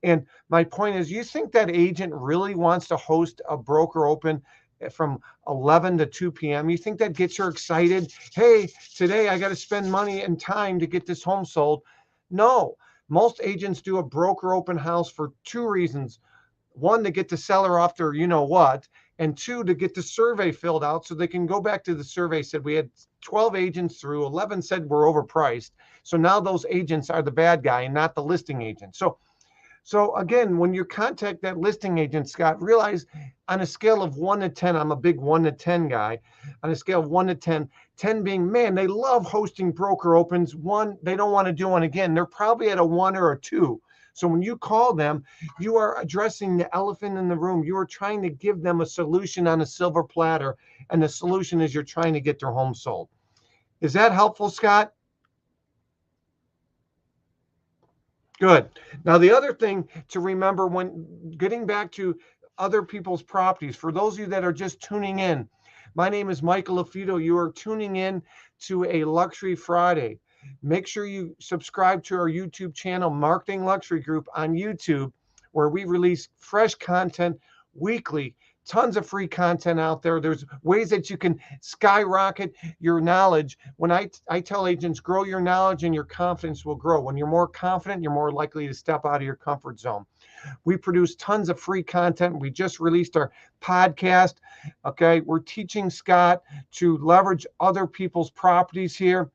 A: And my point is, you think that agent really wants to host a broker open from 11 to 2 p.m.? You think that gets her excited? Hey, today I got to spend money and time to get this home sold. No, most agents do a broker open house for two reasons. One, to get the seller off their you know what, and two, to get the survey filled out so they can go back to the survey. Said we had 12 agents through, 11 said we're overpriced. So now those agents are the bad guy and not the listing agent. So again, when you contact that listing agent, Scott, realize on a scale of 1 to 10, I'm a big 1 to 10 guy. On a scale of 1 to 10, 10 being, man, they love hosting broker opens. 1, they don't want to do one again. They're probably at a 1 or a 2. So when you call them, you are addressing the elephant in the room. You are trying to give them a solution on a silver platter, and the solution is you're trying to get their home sold. Is that helpful, Scott? Good. Now, the other thing to remember when getting back to other people's properties, for those of you that are just tuning in, my name is Michael LaFido. You are tuning in to a Luxury Friday. Make sure you subscribe to our YouTube channel, Marketing Luxury Group on YouTube, where we release fresh content weekly. Tons of free content out there. There's ways that you can skyrocket your knowledge. When I tell agents, grow your knowledge and your confidence will grow. When you're more confident, you're more likely to step out of your comfort zone. We produce tons of free content. We just released our podcast. Okay, we're teaching Scott to leverage other people's properties here.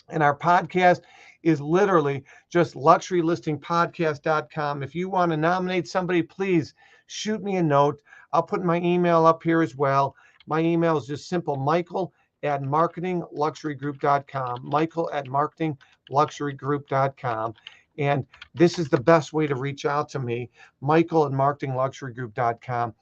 A: And our podcast is literally just luxurylistingpodcast.com. If you want to nominate somebody, please shoot me a note. I'll put my email up here as well. My email is just simple, Michael@marketingluxurygroup.com, Michael@marketingluxurygroup.com. And this is the best way to reach out to me, Michael@marketingluxurygroup.com.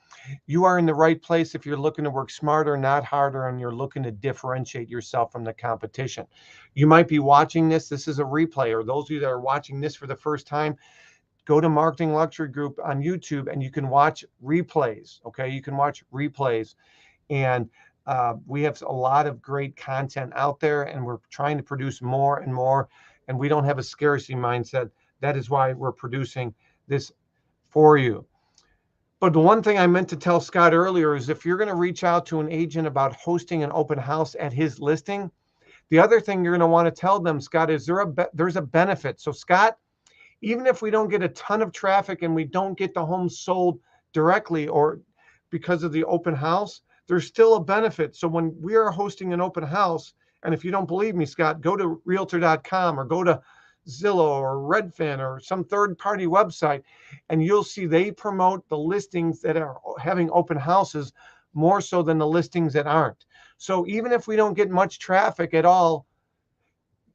A: You are in the right place if you're looking to work smarter, not harder, and you're looking to differentiate yourself from the competition. You might be watching this. This is a replay, or those of you that are watching this for the first time, go to Marketing Luxury Group on YouTube and you can watch replays. Okay, you can watch replays. And we have a lot of great content out there, and we're trying to produce more and more. And we don't have a scarcity mindset. That is why we're producing this for you. But the one thing I meant to tell Scott earlier is if you're going to reach out to an agent about hosting an open house at his listing, the other thing you're going to want to tell them, Scott, is there's a benefit. So Scott, even if we don't get a ton of traffic and we don't get the home sold directly or because of the open house, there's still a benefit. So when we are hosting an open house, and if you don't believe me, Scott, go to realtor.com or go to Zillow or Redfin or some third-party website, and you'll see they promote the listings that are having open houses more so than the listings that aren't. So even if we don't get much traffic at all,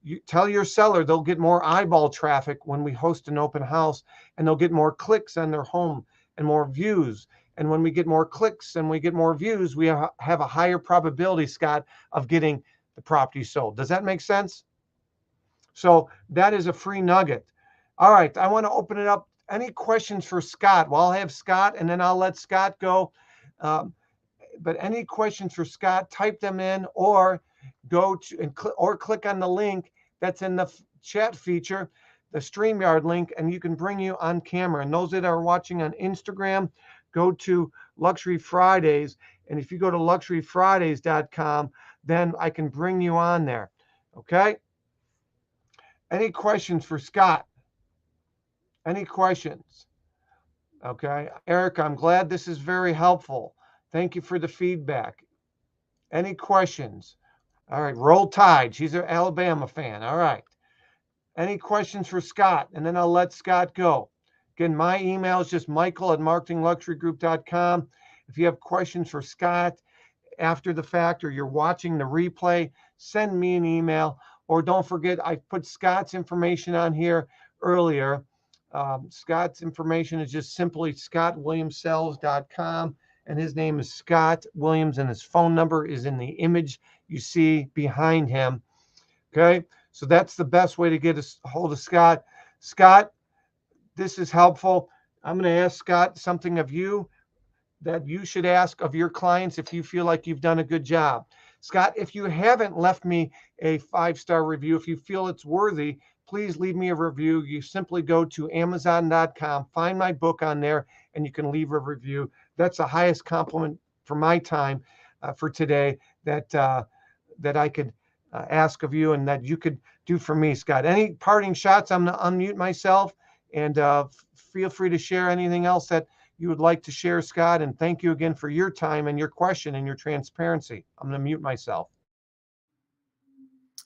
A: you tell your seller they'll get more eyeball traffic when we host an open house, and they'll get more clicks on their home and more views. And when we get more clicks and we get more views, we have a higher probability, Scott, of getting the property sold. Does that make sense? So that is a free nugget. All right, I want to open it up. Any questions for Scott? Well, I'll have Scott, and then I'll let Scott go. But any questions for Scott, type them in or go to and click on the link that's in the chat feature, the StreamYard link, and you can bring you on camera. And those that are watching on Instagram, go to Luxury Fridays. And if you go to luxuryfridays.com, then I can bring you on there. Okay? Any questions for Scott? Any questions? Okay. Eric, I'm glad this is very helpful. Thank you for the feedback. Any questions? All right. Roll Tide. She's an Alabama fan. All right. Any questions for Scott? And then I'll let Scott go. Again, my email is just michael@marketingluxurygroup.com. If you have questions for Scott after the fact or you're watching the replay, send me an email. Or don't forget, I put Scott's information on here earlier. Scott's information is just simply scottwilliamsells.com. and his name is Scott Williams, and his phone number is in the image you see behind him. Okay, so that's the best way to get a hold of Scott. Scott, this is helpful. I'm going to ask Scott something of you that you should ask of your clients if you feel like you've done a good job. Scott, if you haven't left me a 5-star review, if you feel it's worthy, please leave me a review. You simply go to Amazon.com, find my book on there, and you can leave a review. That's the highest compliment for my time for today that I could ask of you and that you could do for me, Scott. Any parting shots? I'm going to unmute myself, and feel free to share anything else that you would like to share, Scott. And thank you again for your time and your question and your transparency. I'm going to mute myself.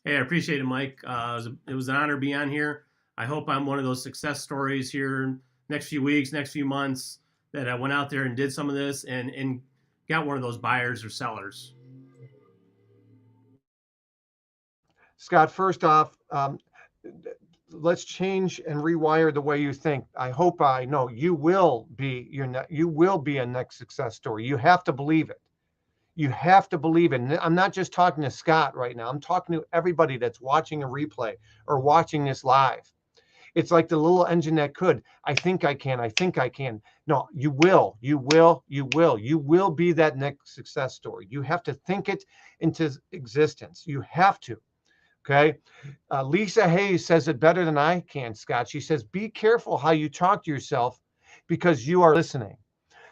B: Hey, I appreciate it, Mike. It was an honor to be on here. I hope I'm one of those success stories here next few weeks, next few months, that I went out there and did some of this and got one of those buyers or sellers.
A: Scott, first off, let's change and rewire the way you think. I hope I know you will be a next success story. You have to believe it. You have to believe it. And I'm not just talking to Scott right now. I'm talking to everybody that's watching a replay or watching this live. It's like the little engine that could. I think I can. I think I can. No, you will. You will. You will. You will be that next success story. You have to think it into existence. You have to. Okay. Lisa Hayes says it better than I can, Scott. She says, be careful how you talk to yourself because you are listening.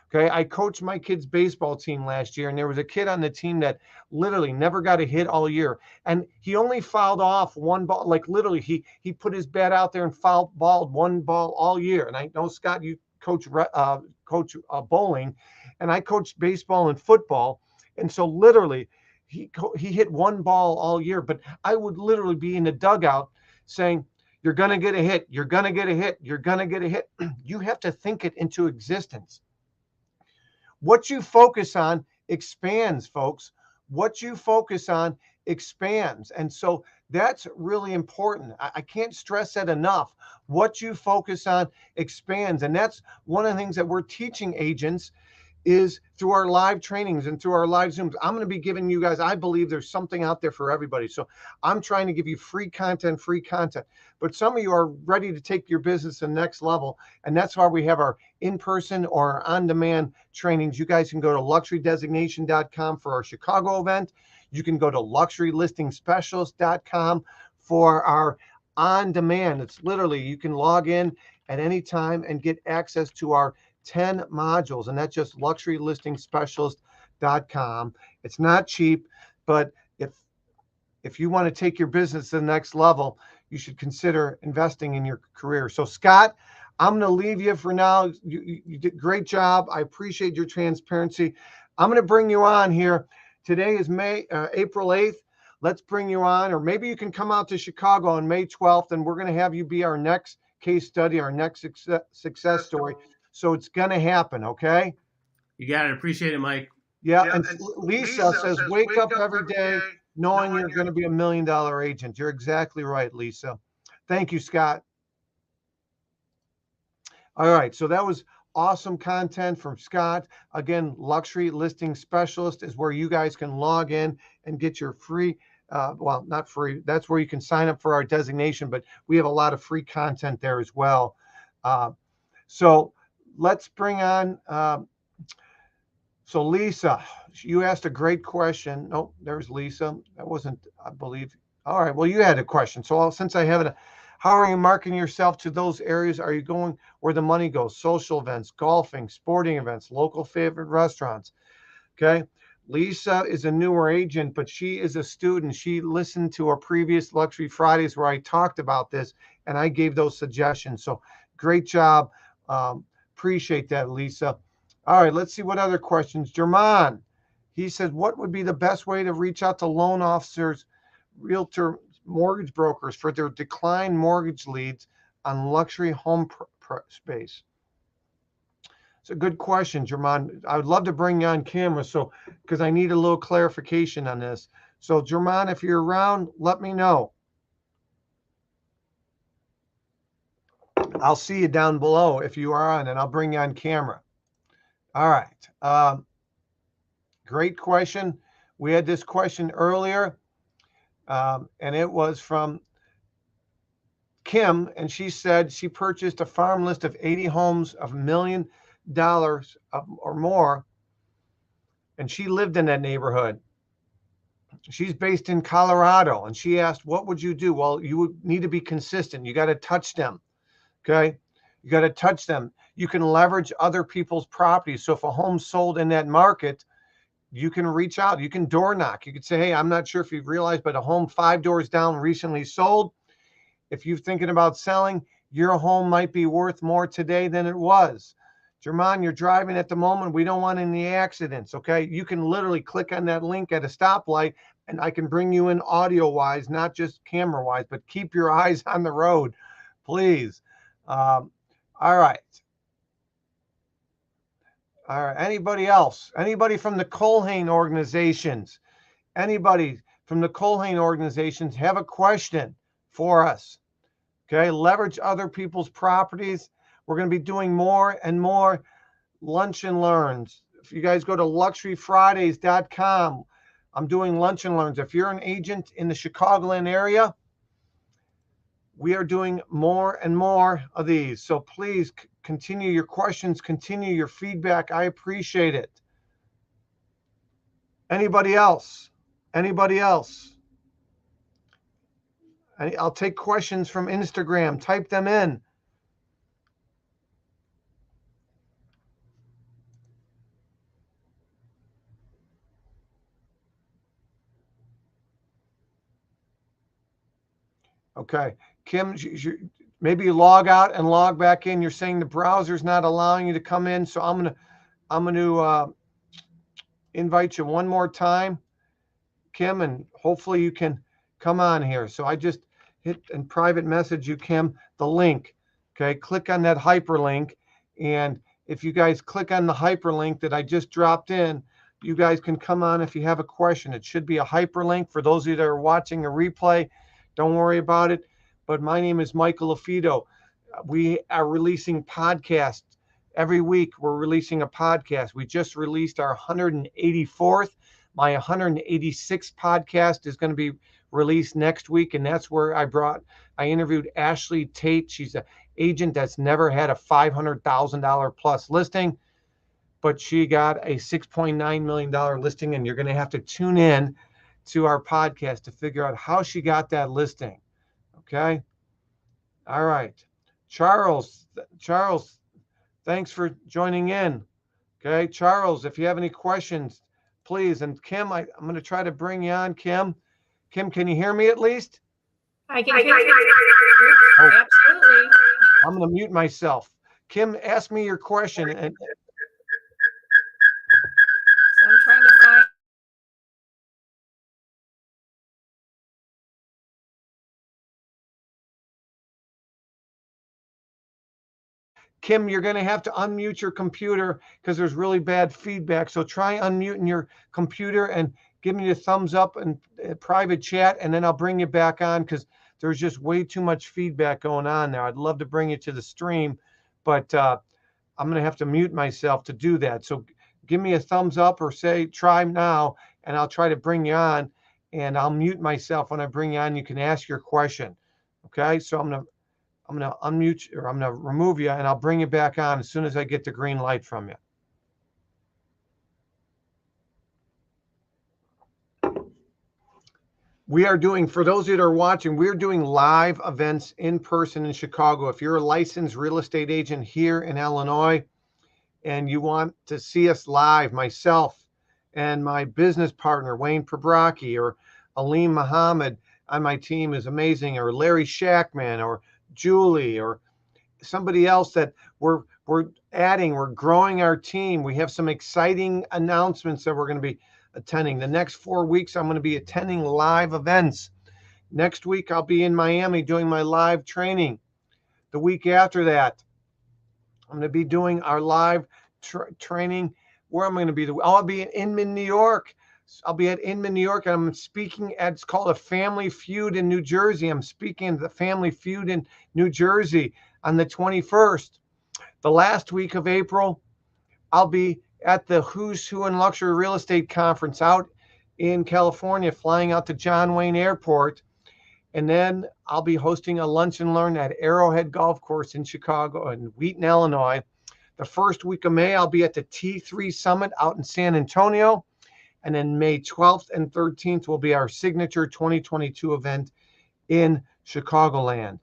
A: Okay. I coached my kid's baseball team last year, and there was a kid on the team that literally never got a hit all year. And he only fouled off one ball. Like literally, he put his bat out there and balled one ball all year. And I know, Scott, you coach bowling, and I coached baseball and football. And so literally, he hit one ball all year, but I would literally be in the dugout saying, you're going to get a hit. You're going to get a hit. You're going to get a hit. You have to think it into existence. What you focus on expands, folks. What you focus on expands. And so that's really important. I can't stress that enough. What you focus on expands. And that's one of the things that we're teaching agents is through our live trainings and through our live Zooms. I'm going to be giving you guys, I believe there's something out there for everybody. So I'm trying to give you free content. But some of you are ready to take your business to the next level. And that's why we have our in-person or on-demand trainings. You guys can go to luxurydesignation.com for our Chicago event. You can go to luxurylistingspecialist.com for our on-demand. It's literally, you can log in at any time and get access to our 10 modules, and that's just luxurylistingspecialist.com. It's not cheap, but if you want to take your business to the next level, you should consider investing in your career. So Scott, I'm going to leave you for now. You did a great job. I appreciate your transparency. I'm going to bring you on here. Today is April 8th. Let's bring you on, or maybe you can come out to Chicago on May 12th, and we're going to have you be our next case study, our next success story. So it's going to happen, okay?
B: You got it. Appreciate it, Mike.
A: Yeah, and Lisa says, wake up every day knowing you're going to be $1 million agent. You're exactly right, Lisa. Thank you, Scott. All right, so that was awesome content from Scott. Again, Luxury Listing Specialist is where you guys can log in and get your free, well, not free. That's where you can sign up for our designation, but we have a lot of free content there as well. So let's bring on, so Lisa, you asked a great question. Oh, there's Lisa. That wasn't, I believe. All right, well, you had a question. So since I have it, how are you marketing yourself to those areas? Are you going where the money goes? Social events, golfing, sporting events, local favorite restaurants. Okay. Lisa is a newer agent, but she is a student. She listened to our previous Luxury Fridays where I talked about this and I gave those suggestions. So great job. Appreciate that, Lisa. All right, let's see what other questions. German, he says, what would be the best way to reach out to loan officers, realtor, mortgage brokers for their declined mortgage leads on luxury home space? It's a good question, German. I would love to bring you on camera, so because I need a little clarification on this. So, German, if you're around, let me know. I'll see you down below if you are on, and I'll bring you on camera. All right. Great question. We had this question earlier, and it was from Kim, and she said she purchased a farm list of 80 homes of $1 million or more, and she lived in that neighborhood. She's based in Colorado, and she asked, what would you do? Well, you would need to be consistent. You got to touch them. Okay. You got to touch them. You can leverage other people's properties. So if a home's sold in that market, you can reach out. You can door knock. You could say, hey, I'm not sure if you've realized, but a home 5 doors down recently sold. If you're thinking about selling, your home might be worth more today than it was. German, you're driving at the moment. We don't want any accidents, okay? You can literally click on that link at a stoplight, and I can bring you in audio-wise, not just camera-wise, but keep your eyes on the road, please. All right. All right. Anybody else? Anybody from the Culhane organizations? Anybody from the Culhane organizations have a question for us? Okay. Leverage other people's properties. We're going to be doing more and more lunch and learns. If you guys go to luxuryfridays.com, I'm doing lunch and learns. If you're an agent in the Chicagoland area, we are doing more and more of these. So please continue your questions, continue your feedback. I appreciate it. Anybody else? Anybody else? I'll take questions from Instagram. Type them in. Okay. Kim, maybe you log out and log back in. You're saying the browser's not allowing you to come in. So I'm gonna invite you one more time, Kim, and hopefully you can come on here. So I just hit and private message you, Kim, the link. Okay, click on that hyperlink. And if you guys click on the hyperlink that I just dropped in, you guys can come on if you have a question. It should be a hyperlink for those of you that are watching a replay. Don't worry about it. But my name is Michael LaFido. We are releasing podcasts every week. We're releasing a podcast. We just released our 184th. My 186th podcast is going to be released next week, and that's where I interviewed Ashley Tate. She's an agent that's never had a $500,000 plus listing, but she got a $6.9 million listing, and you're going to have to tune in to our podcast to figure out how she got that listing. Okay. All right. Charles, thanks for joining in. Okay. Charles, if you have any questions, please. And Kim, I'm going to try to bring you on. Kim, can you hear me at least?
C: I can hear you. Absolutely.
A: I'm going to mute myself. Kim, ask me your question.
C: So I'm trying to find.
A: Kim, you're going to have to unmute your computer because there's really bad feedback. So try unmuting your computer and give me a thumbs up and private chat, and then I'll bring you back on because there's just way too much feedback going on there. I'd love to bring you to the stream, but I'm going to have to mute myself to do that. So give me a thumbs up or say try now, and I'll try to bring you on, and I'll mute myself when I bring you on. You can ask your question. Okay, so I'm going to unmute, or I'm going to remove you, and I'll bring you back on as soon as I get the green light from you. We are doing, for those that are watching, we're doing live events in person in Chicago. If you're a licensed real estate agent here in Illinois and you want to see us live, myself and my business partner, Wayne Probrocki, or Aleem Muhammad on my team is amazing, or Larry Shackman, or Julie, or somebody else that we're adding. We're growing our team. We have some exciting announcements that we're going to be attending. The next 4 weeks, I'm going to be attending live events. Next week, I'll be in Miami doing my live training. The week after that, I'm going to be doing our live training. Where I'm going to be? I'll be in Inman, New York. I'll be at Inman, New York, and I'm speaking at, it's called a Family Feud in New Jersey. I'm speaking at the Family Feud in New Jersey on the 21st. The last week of April, I'll be at the Who's Who in Luxury Real Estate Conference out in California, flying out to John Wayne Airport. And then I'll be hosting a lunch and learn at Arrowhead Golf Course in Chicago and Wheaton, Illinois. The first week of May, I'll be at the T3 Summit out in San Antonio. And then May 12th and 13th will be our signature 2022 event in Chicagoland.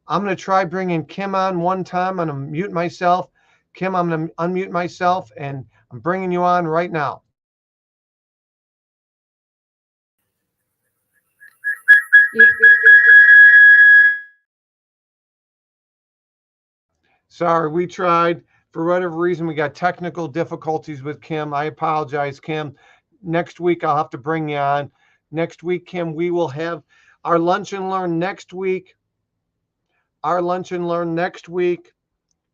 A: I'm going to try bringing Kim on one time. I'm going to mute myself. Kim, I'm going to unmute myself, and I'm bringing you on right now. Sorry, we tried. For whatever reason, we got technical difficulties with Kim. I apologize, Kim. Next week, I'll have to bring you on. Next week, Kim, we will have our lunch and learn next week. Our lunch and learn next week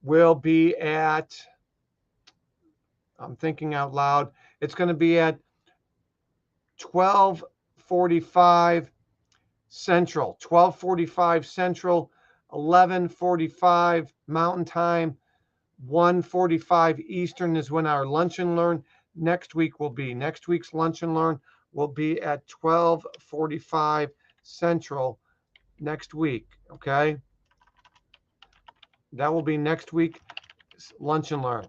A: will be at, I'm thinking out loud, it's going to be at 12:45 Central, 12:45 Central, 11:45 Mountain Time, 1:45 Eastern is when our lunch and learn next week will be. Next week's lunch and learn will be at 12:45 Central next week, okay? That will be next week's lunch and learn.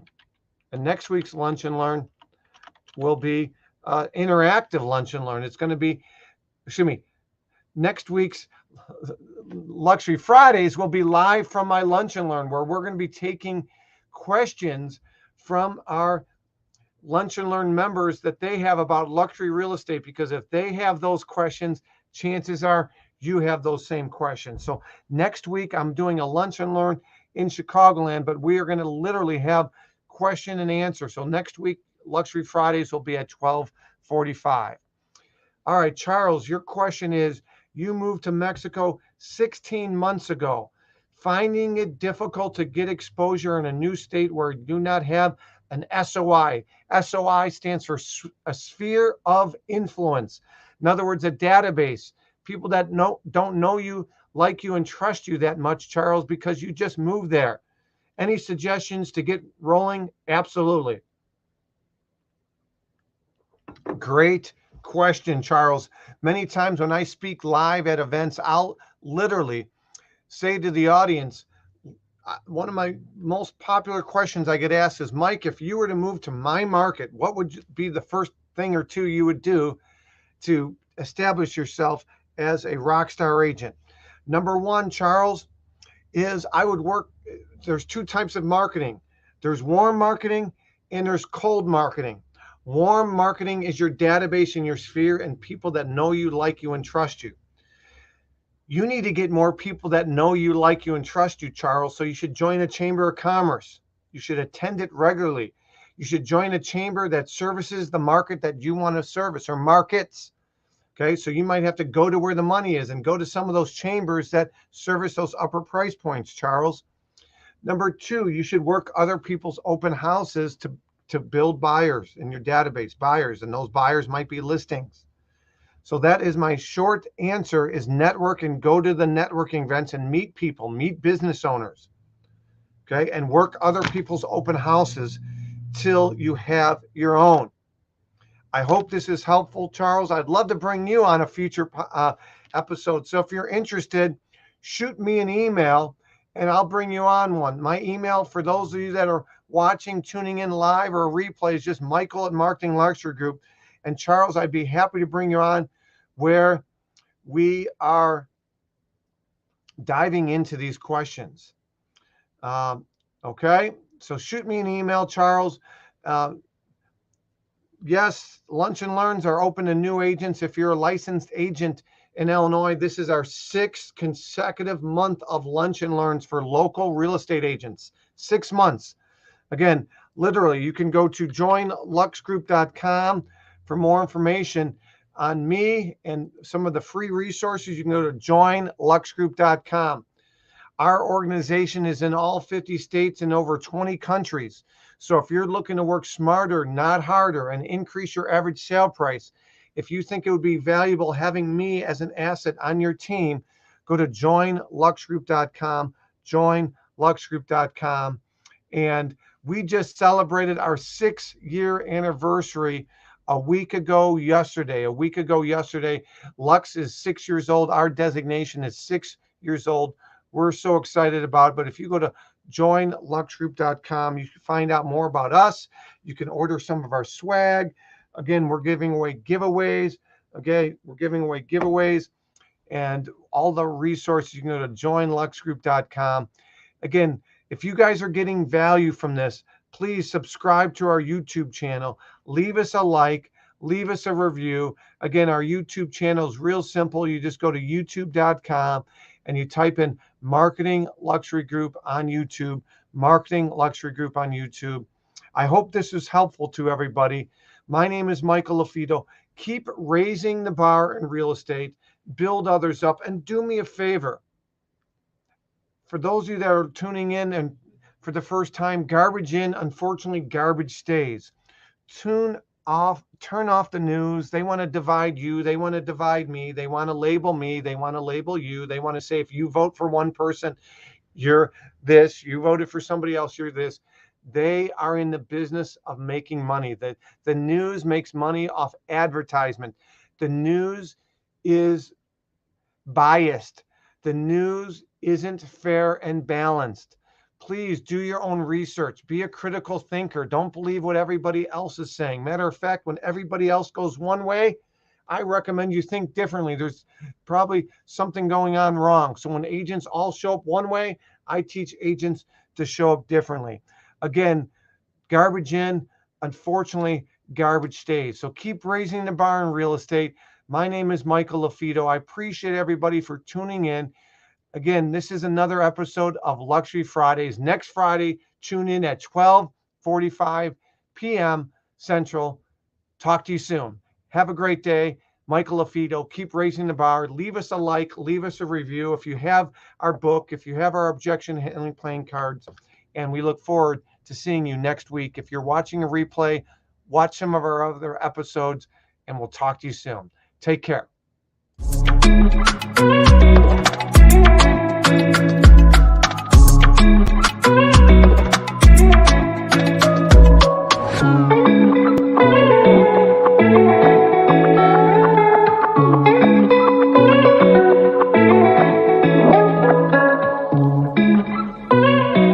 A: And next week's lunch and learn will be interactive lunch and learn. It's going to be, next week's Luxury Fridays will be live from my lunch and learn, where we're going to be taking questions from our lunch and learn members that they have about luxury real estate, because if they have those questions, chances are you have those same questions. So next week I'm doing a lunch and learn in Chicagoland, but we are going to literally have question and answer. So next week, Luxury Fridays will be at 12:45. All right, Charles, your question is, you moved to Mexico 16 months ago, finding it difficult to get exposure in a new state where you do not have an SOI. SOI stands for a sphere of influence. In other words, a database. People that don't know you, like you, and trust you that much, Charles, because you just moved there. Any suggestions to get rolling? Absolutely. Great question, Charles. Many times when I speak live at events, I'll literally say to the audience, one of my most popular questions I get asked is, Mike, if you were to move to my market, what would be the first thing or two you would do to establish yourself as a rock star agent? Number one, Charles, is I would work, there's two types of marketing. There's warm marketing and there's cold marketing. Warm marketing is your database and your sphere and people that know you, like you, and trust you. You need to get more people that know you, like you, and trust you, Charles. So you should join a chamber of commerce. You should attend it regularly. You should join a chamber that services the market that you want to service, or markets. Okay, so you might have to go to where the money is and go to some of those chambers that service those upper price points, Charles. Number two, you should work other people's open houses to build buyers in your database, buyers, and those buyers might be listings. So that is my short answer, is network and go to the networking events and meet people, meet business owners, okay, and work other people's open houses till you have your own. I hope this is helpful, Charles. I'd love to bring you on a future episode. So if you're interested, shoot me an email and I'll bring you on one. My email, for those of you that are watching, tuning in live or replay, is just Michael@Marketing Luxury Group. And Charles, I'd be happy to bring you on where we are diving into these questions. Okay, so shoot me an email, Charles. Yes, lunch and learns are open to new agents. If you're a licensed agent in Illinois, this is our 6th consecutive month of lunch and learns for local real estate agents. 6 months. Again, literally, you can go to joinluxgroup.com for more information on me and some of the free resources. You can go to joinluxgroup.com. Our organization is in all 50 states and over 20 countries. So if you're looking to work smarter, not harder, and increase your average sale price, if you think it would be valuable having me as an asset on your team, go to joinluxgroup.com, joinluxgroup.com, and We just celebrated our 6-year anniversary a week ago yesterday. Lux is 6 years old. Our designation is 6 years old. We're so excited about it. But if you go to joinluxgroup.com, you can find out more about us. You can order some of our swag. Again, we're giving away giveaways. And all the resources. You can go to joinluxgroup.com. Again, if you guys are getting value from this, please subscribe to our YouTube channel. Leave us a like. Leave us a review. Again, our YouTube channel is real simple. You just go to youtube.com and you type in Marketing Luxury Group on YouTube. Marketing Luxury Group on YouTube. I hope this is helpful to everybody. My name is Michael LaFido. Keep raising the bar in real estate. Build others up. And do me a favor. For those of you that are tuning in and for the first time, garbage in, unfortunately, garbage stays. Turn off the news. They want to divide you. They want to divide me. They want to label me. They want to label you. They want to say, if you vote for one person, you're this. You voted for somebody else, you're this. They are in the business of making money. The news makes money off advertisement. The news is biased. The news isn't fair and balanced. Please do your own research. Be a critical thinker. Don't believe what everybody else is saying. Matter of fact, when everybody else goes one way, I recommend you think differently. There's probably something going on wrong. So when agents all show up one way, I teach agents to show up differently. Again, garbage in, unfortunately, garbage stays. So keep raising the bar in real estate. My name is Michael LaFido. I appreciate everybody for tuning in. Again, this is another episode of Luxury Fridays. Next Friday, tune in at 12:45 p.m. Central. Talk to you soon. Have a great day. Michael LaFido. Keep raising the bar. Leave us a like. Leave us a review. If you have our book, if you have our objection handling playing cards, and we look forward to seeing you next week. If you're watching a replay, watch some of our other episodes, and we'll talk to you soon. Take care.